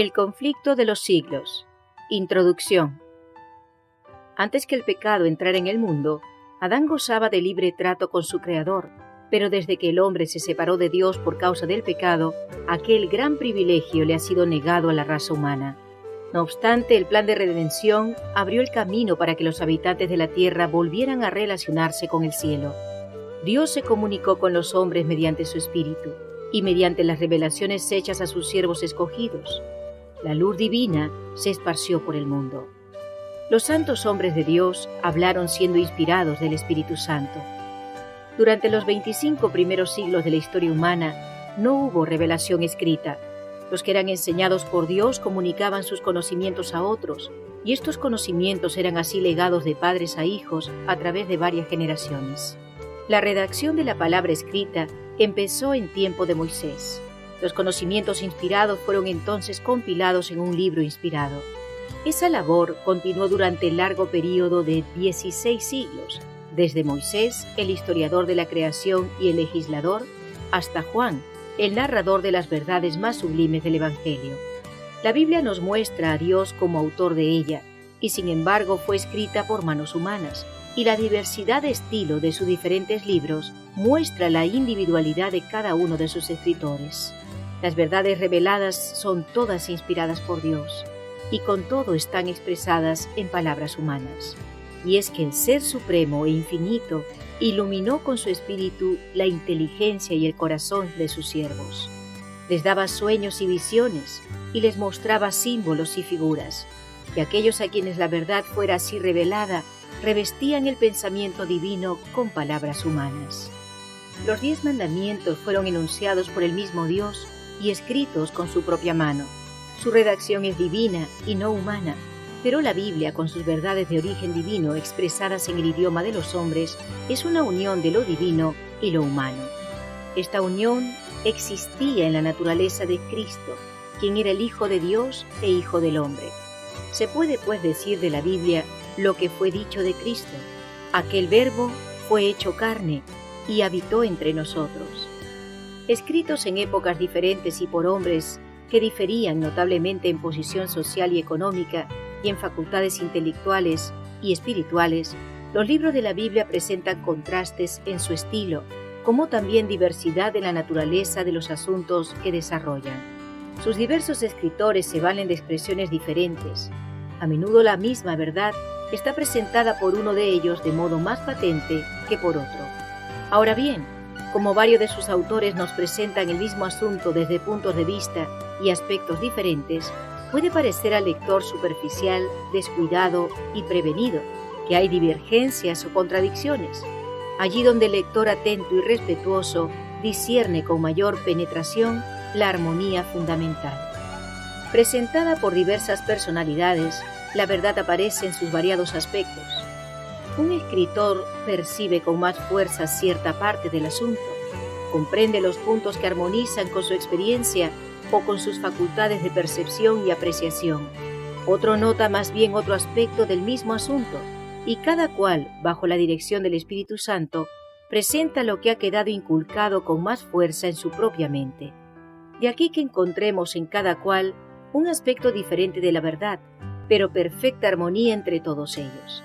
El conflicto de los siglos. Introducción. Antes que el pecado entrara en el mundo, Adán gozaba de libre trato con su Creador, pero desde que el hombre se separó de Dios por causa del pecado, aquel gran privilegio le ha sido negado a la raza humana. No obstante, el plan de redención abrió el camino para que los habitantes de la tierra volvieran a relacionarse con el cielo. Dios se comunicó con los hombres mediante su Espíritu y mediante las revelaciones hechas a sus siervos escogidos. La luz divina se esparció por el mundo. Los santos hombres de Dios hablaron siendo inspirados del Espíritu Santo. Durante los 25 primeros siglos de la historia humana no hubo revelación escrita. Los que eran enseñados por Dios comunicaban sus conocimientos a otros, y estos conocimientos eran así legados de padres a hijos a través de varias generaciones. La redacción de la palabra escrita empezó en tiempo de Moisés. Los conocimientos inspirados fueron entonces compilados en un libro inspirado. Esa labor continuó durante el largo período de 16 siglos, desde Moisés, el historiador de la creación y el legislador, hasta Juan, el narrador de las verdades más sublimes del Evangelio. La Biblia nos muestra a Dios como autor de ella, y sin embargo fue escrita por manos humanas, y la diversidad de estilo de sus diferentes libros muestra la individualidad de cada uno de sus escritores. Las verdades reveladas son todas inspiradas por Dios, y con todo están expresadas en palabras humanas. Y es que el Ser Supremo e Infinito iluminó con su espíritu la inteligencia y el corazón de sus siervos. Les daba sueños y visiones, y les mostraba símbolos y figuras, y aquellos a quienes la verdad fuera así revelada, revestían el pensamiento divino con palabras humanas. Los 10 mandamientos fueron enunciados por el mismo Dios y escritos con su propia mano. Su redacción es divina y no humana, pero la Biblia, con sus verdades de origen divino expresadas en el idioma de los hombres, es una unión de lo divino y lo humano. Esta unión existía en la naturaleza de Cristo, quien era el Hijo de Dios e Hijo del hombre. Se puede, pues, decir de la Biblia lo que fue dicho de Cristo: aquel Verbo fue hecho carne y habitó entre nosotros. Escritos en épocas diferentes y por hombres que diferían notablemente en posición social y económica y en facultades intelectuales y espirituales, los libros de la Biblia presentan contrastes en su estilo, como también diversidad en la naturaleza de los asuntos que desarrollan. Sus diversos escritores se valen de expresiones diferentes. A menudo la misma verdad está presentada por uno de ellos de modo más patente que por otro. Ahora bien, como varios de sus autores nos presentan el mismo asunto desde puntos de vista y aspectos diferentes, puede parecer al lector superficial, descuidado y prevenido, que hay divergencias o contradicciones. Allí donde el lector atento y respetuoso discierne con mayor penetración la armonía fundamental. Presentada por diversas personalidades, la verdad aparece en sus variados aspectos. Un escritor percibe con más fuerza cierta parte del asunto, comprende los puntos que armonizan con su experiencia o con sus facultades de percepción y apreciación. Otro nota más bien otro aspecto del mismo asunto, y cada cual, bajo la dirección del Espíritu Santo, presenta lo que ha quedado inculcado con más fuerza en su propia mente. De aquí que encontremos en cada cual un aspecto diferente de la verdad, pero perfecta armonía entre todos ellos.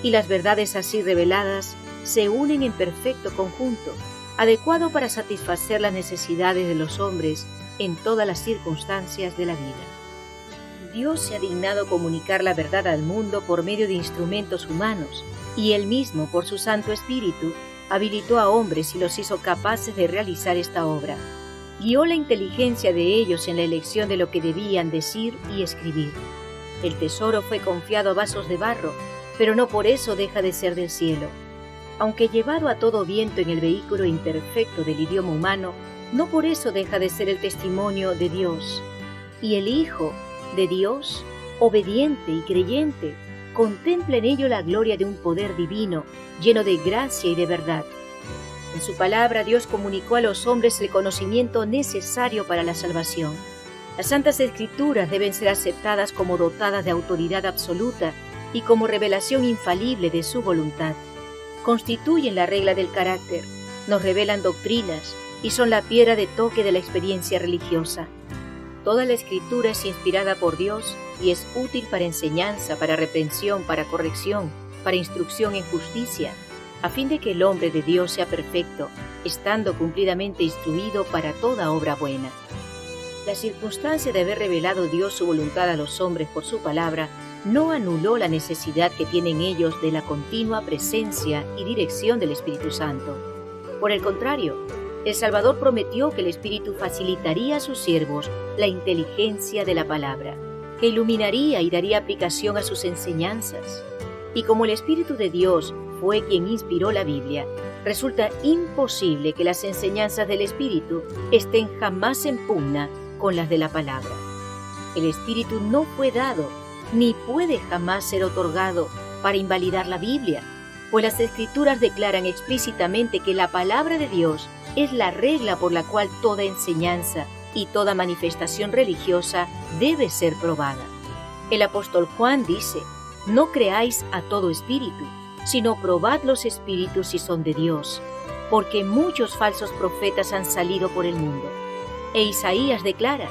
Y las verdades así reveladas se unen en perfecto conjunto, adecuado para satisfacer las necesidades de los hombres en todas las circunstancias de la vida. Dios se ha dignado comunicar la verdad al mundo por medio de instrumentos humanos, y Él mismo, por su Santo Espíritu, habilitó a hombres y los hizo capaces de realizar esta obra. Guió la inteligencia de ellos en la elección de lo que debían decir y escribir. El tesoro fue confiado a vasos de barro, pero no por eso deja de ser del cielo. Aunque llevado a todo viento en el vehículo imperfecto del idioma humano, no por eso deja de ser el testimonio de Dios. Y el Hijo de Dios, obediente y creyente, contempla en ello la gloria de un poder divino, lleno de gracia y de verdad. En su palabra Dios comunicó a los hombres el conocimiento necesario para la salvación. Las Santas Escrituras deben ser aceptadas como dotadas de autoridad absoluta y como revelación infalible de su voluntad. Constituyen la regla del carácter, nos revelan doctrinas y son la piedra de toque de la experiencia religiosa. Toda la Escritura es inspirada por Dios y es útil para enseñanza, para reprensión, para corrección, para instrucción en justicia, a fin de que el hombre de Dios sea perfecto, estando cumplidamente instruido para toda obra buena. La circunstancia de haber revelado Dios su voluntad a los hombres por su palabra no anuló la necesidad que tienen ellos de la continua presencia y dirección del Espíritu Santo. Por el contrario, el Salvador prometió que el Espíritu facilitaría a sus siervos la inteligencia de la palabra, que iluminaría y daría aplicación a sus enseñanzas. Y como el Espíritu de Dios fue quien inspiró la Biblia, resulta imposible que las enseñanzas del Espíritu estén jamás en pugna con las de la palabra. El Espíritu no fue dado, ni puede jamás ser otorgado para invalidar la Biblia, pues las Escrituras declaran explícitamente que la palabra de Dios es la regla por la cual toda enseñanza y toda manifestación religiosa debe ser probada. El apóstol Juan dice: «No creáis a todo espíritu, sino probad los espíritus si son de Dios, porque muchos falsos profetas han salido por el mundo». E Isaías declara: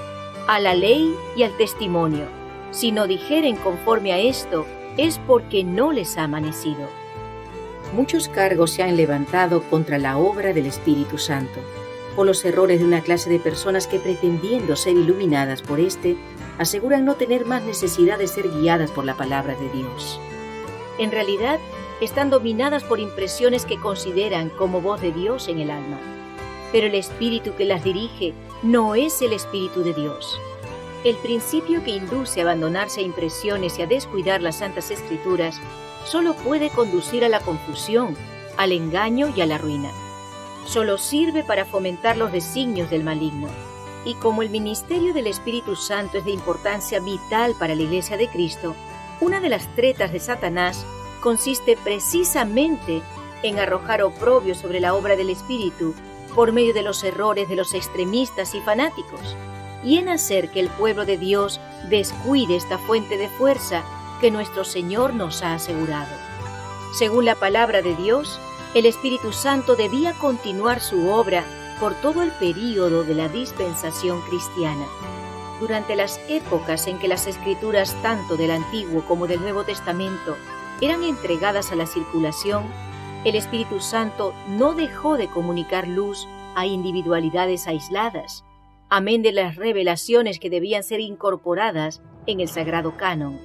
«A la ley y al testimonio, si no dijeren conforme a esto, es porque no les ha amanecido». Muchos cargos se han levantado contra la obra del Espíritu Santo, por los errores de una clase de personas que, pretendiendo ser iluminadas por éste, aseguran no tener más necesidad de ser guiadas por la palabra de Dios. En realidad, están dominadas por impresiones que consideran como voz de Dios en el alma. Pero el espíritu que las dirige no es el Espíritu de Dios. El principio que induce a abandonarse a impresiones y a descuidar las Santas Escrituras solo puede conducir a la confusión, al engaño y a la ruina. Solo sirve para fomentar los designios del maligno. Y como el ministerio del Espíritu Santo es de importancia vital para la Iglesia de Cristo, una de las tretas de Satanás consiste precisamente en arrojar oprobio sobre la obra del Espíritu por medio de los errores de los extremistas y fanáticos, y en hacer que el pueblo de Dios descuide esta fuente de fuerza que nuestro Señor nos ha asegurado. Según la palabra de Dios, el Espíritu Santo debía continuar su obra por todo el período de la dispensación cristiana. Durante las épocas en que las Escrituras tanto del Antiguo como del Nuevo Testamento eran entregadas a la circulación, el Espíritu Santo no dejó de comunicar luz a individualidades aisladas, amén de las revelaciones que debían ser incorporadas en el Sagrado Canon.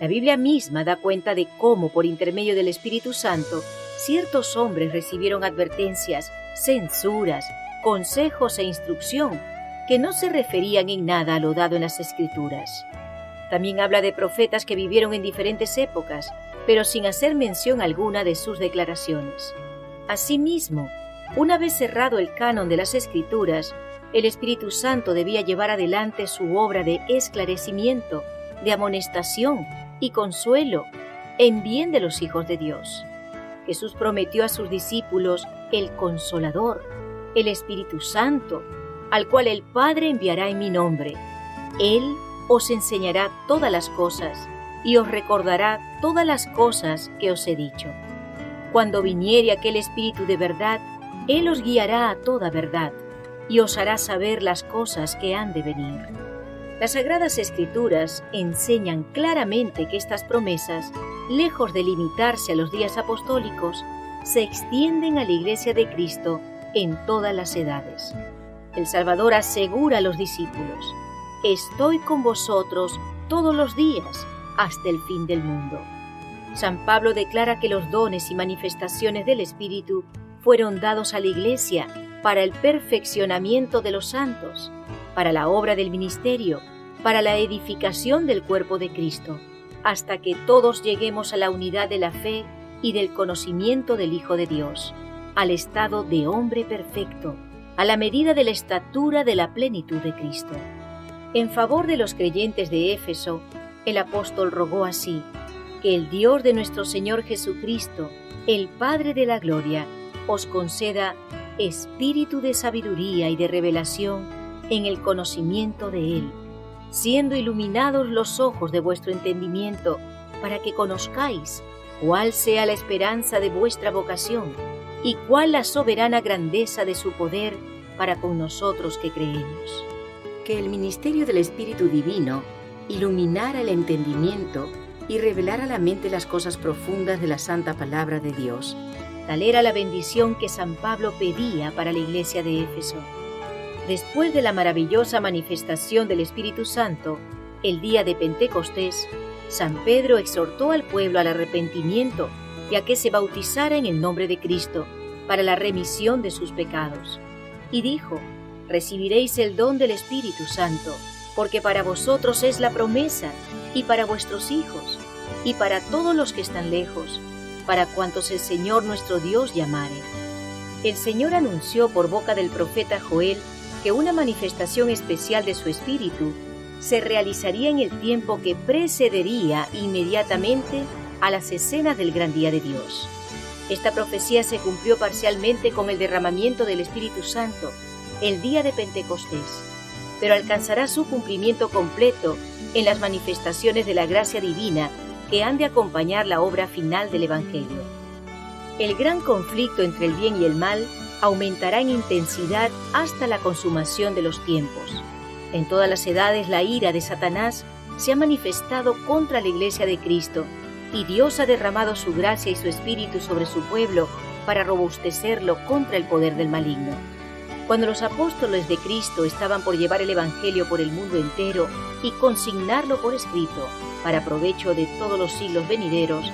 La Biblia misma da cuenta de cómo, por intermedio del Espíritu Santo, ciertos hombres recibieron advertencias, censuras, consejos e instrucción que no se referían en nada a lo dado en las Escrituras. También habla de profetas que vivieron en diferentes épocas, pero sin hacer mención alguna de sus declaraciones. Asimismo, una vez cerrado el canon de las Escrituras, el Espíritu Santo debía llevar adelante su obra de esclarecimiento, de amonestación y consuelo en bien de los hijos de Dios. Jesús prometió a sus discípulos el Consolador, el Espíritu Santo, al cual el Padre enviará en mi nombre. Él os enseñará todas las cosas y os recordará todas las cosas que os he dicho. Cuando viniere aquel Espíritu de verdad, Él os guiará a toda verdad y os hará saber las cosas que han de venir. Las Sagradas Escrituras enseñan claramente que estas promesas, lejos de limitarse a los días apostólicos, se extienden a la Iglesia de Cristo en todas las edades. El Salvador asegura a los discípulos: «Estoy con vosotros todos los días, hasta el fin del mundo». San Pablo declara que los dones y manifestaciones del Espíritu fueron dados a la Iglesia para el perfeccionamiento de los santos, para la obra del ministerio, para la edificación del cuerpo de Cristo, hasta que todos lleguemos a la unidad de la fe y del conocimiento del Hijo de Dios, al estado de hombre perfecto, a la medida de la estatura de la plenitud de Cristo. En favor de los creyentes de Éfeso, el apóstol rogó así: «Que el Dios de nuestro Señor Jesucristo, el Padre de la gloria, os conceda espíritu de sabiduría y de revelación en el conocimiento de Él, siendo iluminados los ojos de vuestro entendimiento, para que conozcáis cuál sea la esperanza de vuestra vocación y cuál la soberana grandeza de su poder para con nosotros que creemos». que el ministerio del Espíritu Divino iluminara el entendimiento y revelara a la mente las cosas profundas de la santa palabra de Dios. Tal era la bendición que San Pablo pedía para la iglesia de Éfeso. Después de la maravillosa manifestación del Espíritu Santo, el día de Pentecostés, San Pedro exhortó al pueblo al arrepentimiento y a que se bautizara en el nombre de Cristo para la remisión de sus pecados. Y dijo: recibiréis el don del Espíritu Santo, porque para vosotros es la promesa, y para vuestros hijos, y para todos los que están lejos, para cuantos el Señor nuestro Dios llamare. El Señor anunció por boca del profeta Joel que una manifestación especial de su Espíritu se realizaría en el tiempo que precedería inmediatamente a las escenas del gran día de Dios. Esta profecía se cumplió parcialmente con el derramamiento del Espíritu Santo, el día de Pentecostés, pero alcanzará su cumplimiento completo en las manifestaciones de la gracia divina que han de acompañar la obra final del Evangelio. El gran conflicto entre el bien y el mal aumentará en intensidad hasta la consumación de los tiempos. En todas las edades la ira de Satanás se ha manifestado contra la Iglesia de Cristo, y Dios ha derramado su gracia y su Espíritu sobre su pueblo para robustecerlo contra el poder del maligno. Cuando los apóstoles de Cristo estaban por llevar el Evangelio por el mundo entero y consignarlo por escrito para provecho de todos los siglos venideros,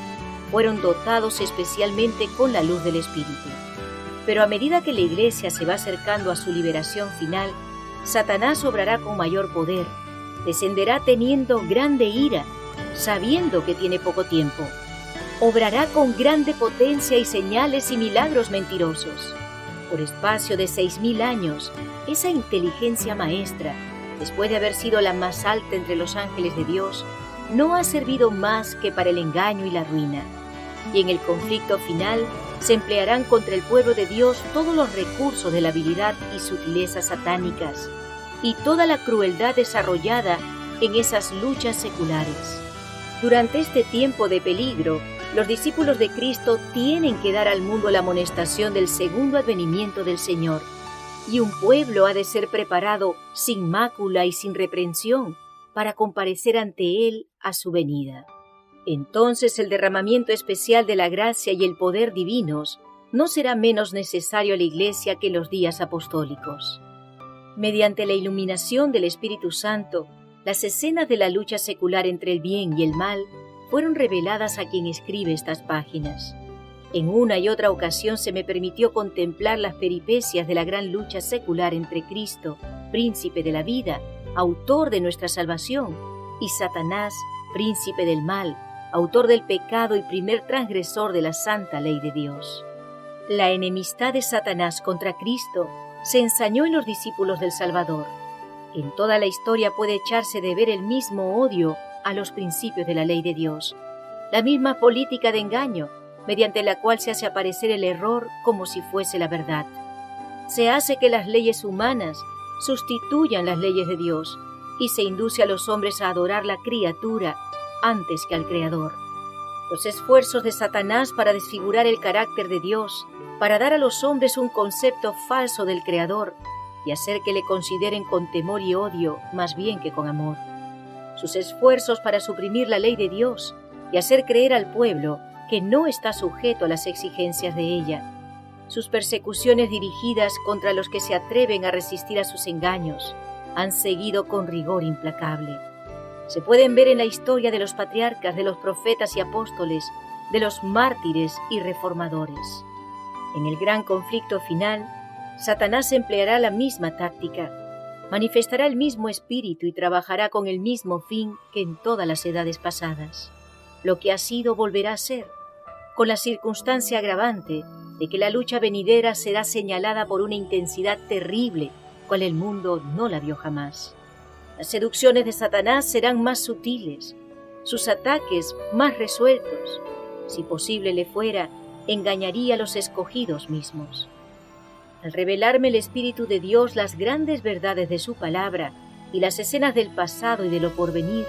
fueron dotados especialmente con la luz del Espíritu. Pero a medida que la Iglesia se va acercando a su liberación final, Satanás obrará con mayor poder, descenderá teniendo grande ira, sabiendo que tiene poco tiempo. Obrará con grande potencia y señales y milagros mentirosos. Por espacio de 6.000 años, esa inteligencia maestra, después de haber sido la más alta entre los ángeles de Dios, no ha servido más que para el engaño y la ruina. Y en el conflicto final se emplearán contra el pueblo de Dios todos los recursos de la habilidad y sutilezas satánicas, y toda la crueldad desarrollada en esas luchas seculares. Durante este tiempo de peligro, los discípulos de Cristo tienen que dar al mundo la amonestación del segundo advenimiento del Señor, y un pueblo ha de ser preparado sin mácula y sin reprensión para comparecer ante Él a su venida. Entonces el derramamiento especial de la gracia y el poder divinos no será menos necesario a la Iglesia que en los días apostólicos. Mediante la iluminación del Espíritu Santo, las escenas de la lucha secular entre el bien y el mal fueron reveladas a quien escribe estas páginas. En una y otra ocasión se me permitió contemplar las peripecias de la gran lucha secular entre Cristo, príncipe de la vida, autor de nuestra salvación, y Satanás, príncipe del mal, autor del pecado y primer transgresor de la santa ley de Dios. La enemistad de Satanás contra Cristo se ensañó en los discípulos del Salvador. En toda la historia puede echarse de ver el mismo odio a los principios de la ley de Dios, la misma política de engaño, mediante la cual se hace aparecer el error como si fuese la verdad. Se hace que las leyes humanas sustituyan las leyes de Dios y se induce a los hombres a adorar la criatura antes que al Creador. Los esfuerzos de Satanás para desfigurar el carácter de Dios, para dar a los hombres un concepto falso del Creador y hacer que le consideren con temor y odio más bien que con amor. Sus esfuerzos para suprimir la ley de Dios y hacer creer al pueblo que no está sujeto a las exigencias de ella. Sus persecuciones dirigidas contra los que se atreven a resistir a sus engaños han seguido con rigor implacable. Se pueden ver en la historia de los patriarcas, de los profetas y apóstoles, de los mártires y reformadores. En el gran conflicto final, Satanás empleará la misma táctica, manifestará el mismo espíritu y trabajará con el mismo fin que en todas las edades pasadas. Lo que ha sido volverá a ser, con la circunstancia agravante de que la lucha venidera será señalada por una intensidad terrible, cual el mundo no la vio jamás. Las seducciones de Satanás serán más sutiles, sus ataques más resueltos. Si posible le fuera, engañaría a los escogidos mismos. Al revelarme el Espíritu de Dios las grandes verdades de su palabra y las escenas del pasado y de lo porvenir,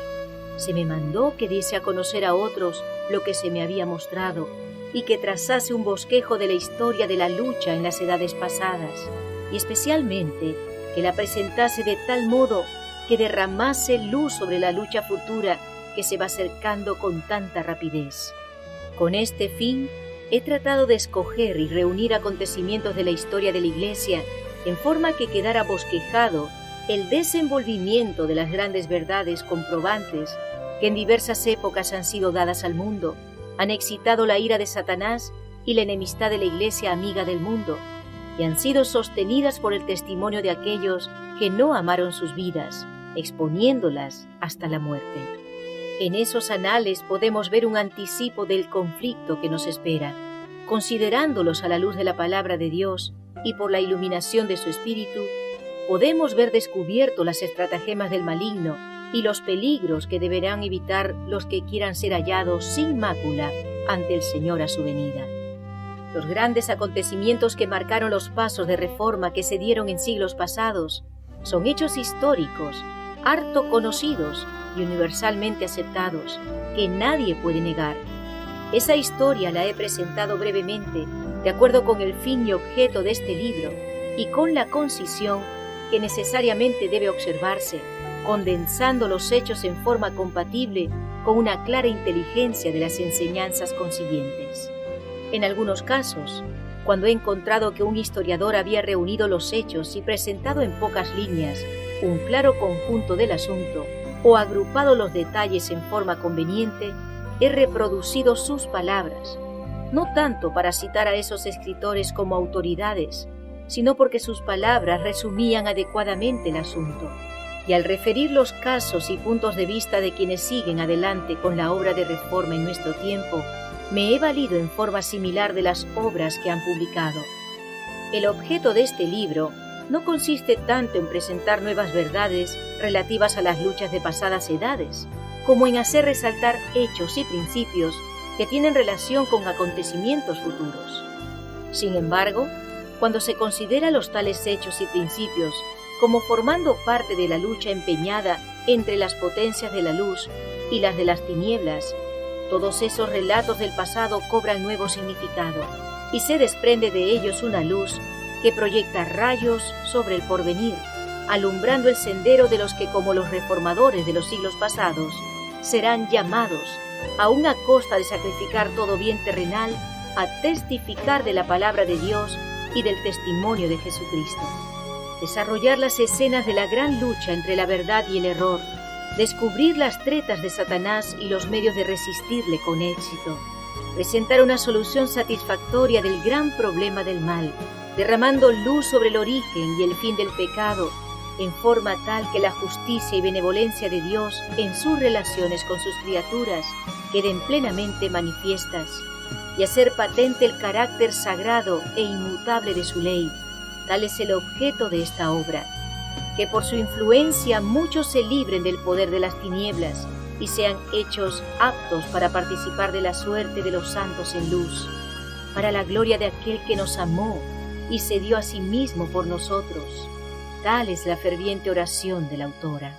se me mandó que diese a conocer a otros lo que se me había mostrado y que trazase un bosquejo de la historia de la lucha en las edades pasadas y especialmente que la presentase de tal modo que derramase luz sobre la lucha futura que se va acercando con tanta rapidez. Con este fin, he tratado de escoger y reunir acontecimientos de la historia de la Iglesia en forma que quedara bosquejado el desenvolvimiento de las grandes verdades comprobantes que en diversas épocas han sido dadas al mundo, han excitado la ira de Satanás y la enemistad de la Iglesia amiga del mundo, y han sido sostenidas por el testimonio de aquellos que no amaron sus vidas, exponiéndolas hasta la muerte. En esos anales podemos ver un anticipo del conflicto que nos espera. Considerándolos a la luz de la palabra de Dios y por la iluminación de su Espíritu, podemos ver descubierto las estratagemas del maligno y los peligros que deberán evitar los que quieran ser hallados sin mácula ante el Señor a su venida. Los grandes acontecimientos que marcaron los pasos de reforma que se dieron en siglos pasados son hechos históricos, harto conocidos y universalmente aceptados, que nadie puede negar. Esa historia la he presentado brevemente, de acuerdo con el fin y objeto de este libro, y con la concisión que necesariamente debe observarse, condensando los hechos en forma compatible con una clara inteligencia de las enseñanzas consiguientes. En algunos casos, cuando he encontrado que un historiador había reunido los hechos y presentado en pocas líneas un claro conjunto del asunto, o agrupado los detalles en forma conveniente, he reproducido sus palabras, no tanto para citar a esos escritores como autoridades, sino porque sus palabras resumían adecuadamente el asunto. Y al referir los casos y puntos de vista de quienes siguen adelante con la obra de reforma en nuestro tiempo, me he valido en forma similar de las obras que han publicado. El objeto de este libro no consiste tanto en presentar nuevas verdades relativas a las luchas de pasadas edades, como en hacer resaltar hechos y principios que tienen relación con acontecimientos futuros. Sin embargo, cuando se considera los tales hechos y principios como formando parte de la lucha empeñada entre las potencias de la luz y las de las tinieblas, todos esos relatos del pasado cobran nuevo significado y se desprende de ellos una luz que proyecta rayos sobre el porvenir, alumbrando el sendero de los que, como los reformadores de los siglos pasados, serán llamados, aun a costa de sacrificar todo bien terrenal, a testificar de la palabra de Dios y del testimonio de Jesucristo. Desarrollar las escenas de la gran lucha entre la verdad y el error, descubrir las tretas de Satanás y los medios de resistirle con éxito, presentar una solución satisfactoria del gran problema del mal, derramando luz sobre el origen y el fin del pecado, en forma tal que la justicia y benevolencia de Dios en sus relaciones con sus criaturas queden plenamente manifiestas, y hacer patente el carácter sagrado e inmutable de su ley. Tal es el objeto de esta obra, que por su influencia muchos se libren del poder de las tinieblas y sean hechos aptos para participar de la suerte de los santos en luz, para la gloria de aquel que nos amó y se dio a sí mismo por nosotros. Tal es la ferviente oración de la autora.